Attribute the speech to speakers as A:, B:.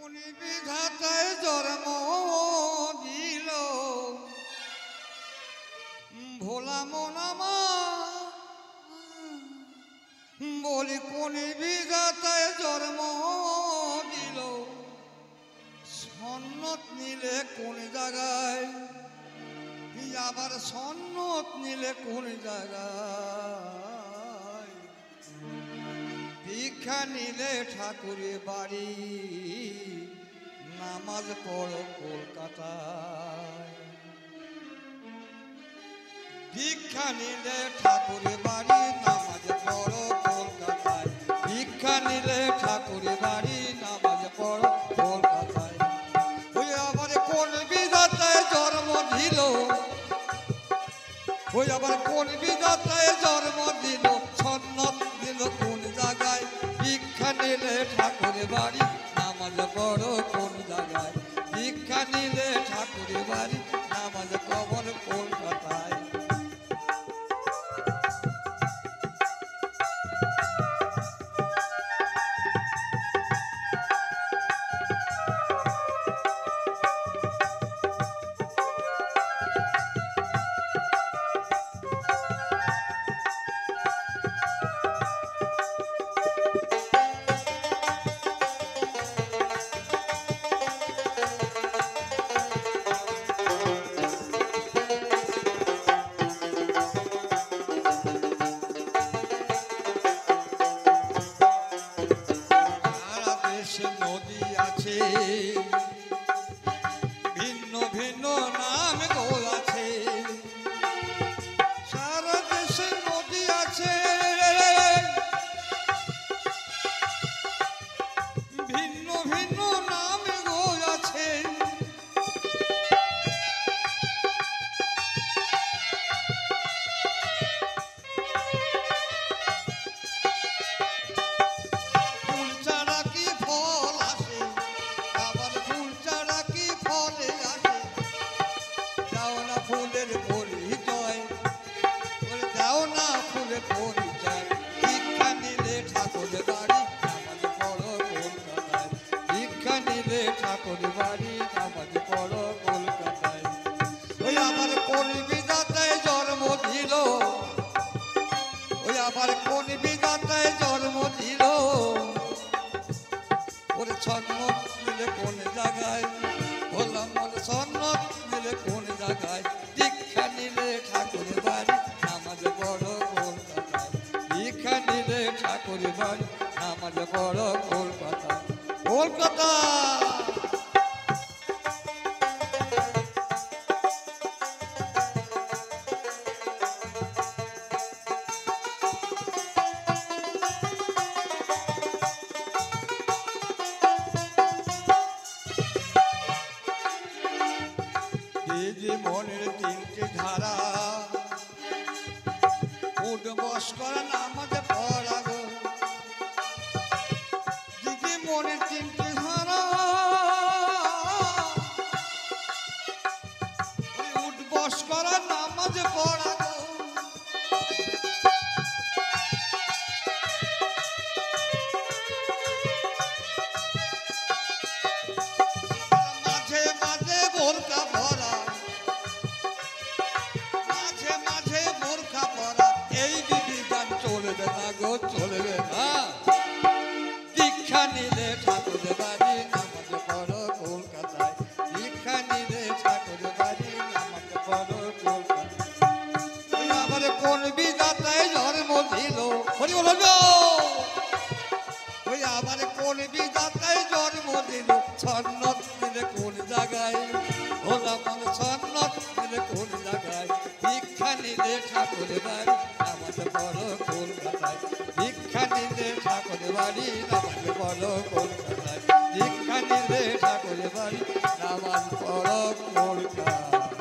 A: কোন বিধাতায় জন্ম দিল ভোলা মন আমার, বলি কোন বিধাতায় জন্ম দিল সন্ন্যত নিলে কোন জায়গায়, আবার সন্ন্যত নিলে কোন জায়গায়, দীক্ষা নিলে ঠাকুরের বাড়ি নামাজ পড়ো কলকাতায়, দীক্ষা নিলে ঠাকুরের বাড়ি নামাজ পড়ো কলকাতায়, দীক্ষা নিলে ঠাকুরের বাড়ি নামাজ পড়ো কলকাতায়। ওই আবার কোন বিধাতায় জন্ম দিল, ওই আবার কোন বিধাতায় জন্ম দিল সন্ন্যত দিল কোন জায়গায়, দীক্ষা নিলে ঠাকুরের বাড়ি নামাজ পড়ো কোন জায়গায়, দীক্ষা নিলে ঠাকুরের বাড়ি নামাজ কবর কলকাতায়। নদী আছে ভিন্ন ভিন্ন নাম গো আছে, সারা দেশে নদী আছে ভিন্ন ভিন্ন নাম গো আছে, ফুলের পরিচয় দাও না ফুলের পরিচয়, দীক্ষা নিলে ঠাকুরের বাড়ি নামাজ পড়ো কলকাতায়, দীক্ষা নিলে ঠাকুরের বাড়ি নামাজ পড়ো কলকাতায়। ওই আবার কোন বিধাতায় জন্ম দিল, ওই আবার কোন বিধাতায় জন্ম দিল, ওরে সন্ন্যত নিলে কোন জায়গায়, বললাম বলে সন্ন্যত নিলে কোন জায়গায়, দীক্ষা নিলে ঠাকুরের বাড়ি নামাজ পড়ো কলকাতায়, দীক্ষা নিলে ঠাকুরের বাড়ি নামাজ পড়ো কলকাতায়, কলকাতা। যে মনের তিনটে ধারা উঠ বস করা নামাজ পড়া গো, দিদি মনের তিনটে ধারা উঠ বস করা নামাজ পড়া গো, মাঝে মাঝে বোরকা ভরা, এই বিধান চলবে না গো চলবে না, দীক্ষা নিলে ঠাকুরের বাড়ি নামাজ পড়ো কলকাতায়, দীক্ষা নিলে ঠাকুরের বাড়ি নামাজ পড়ো কলকাতায়। আবার কোন বিধাতায় জন্ম দিল, হরি বল গো, ওই আবার কোন বিধাতায় জন্ম দিল সন্ন্যত দিলে কোন জায়গায়, ভোলা মন সন্ন্যত দিলে কোন জায়গায়, দীক্ষা নিলে ঠাকুরের বাড়ি নামাজ পড়ো কলকাতায়, দীক্ষা নিলে ঠাকুরের বাড়ি নামাজ পড়ো কলকাতায়, দীক্ষা নিলে ঠাকুরের বাড়ি নামাজ পড়ো কলকাতায়।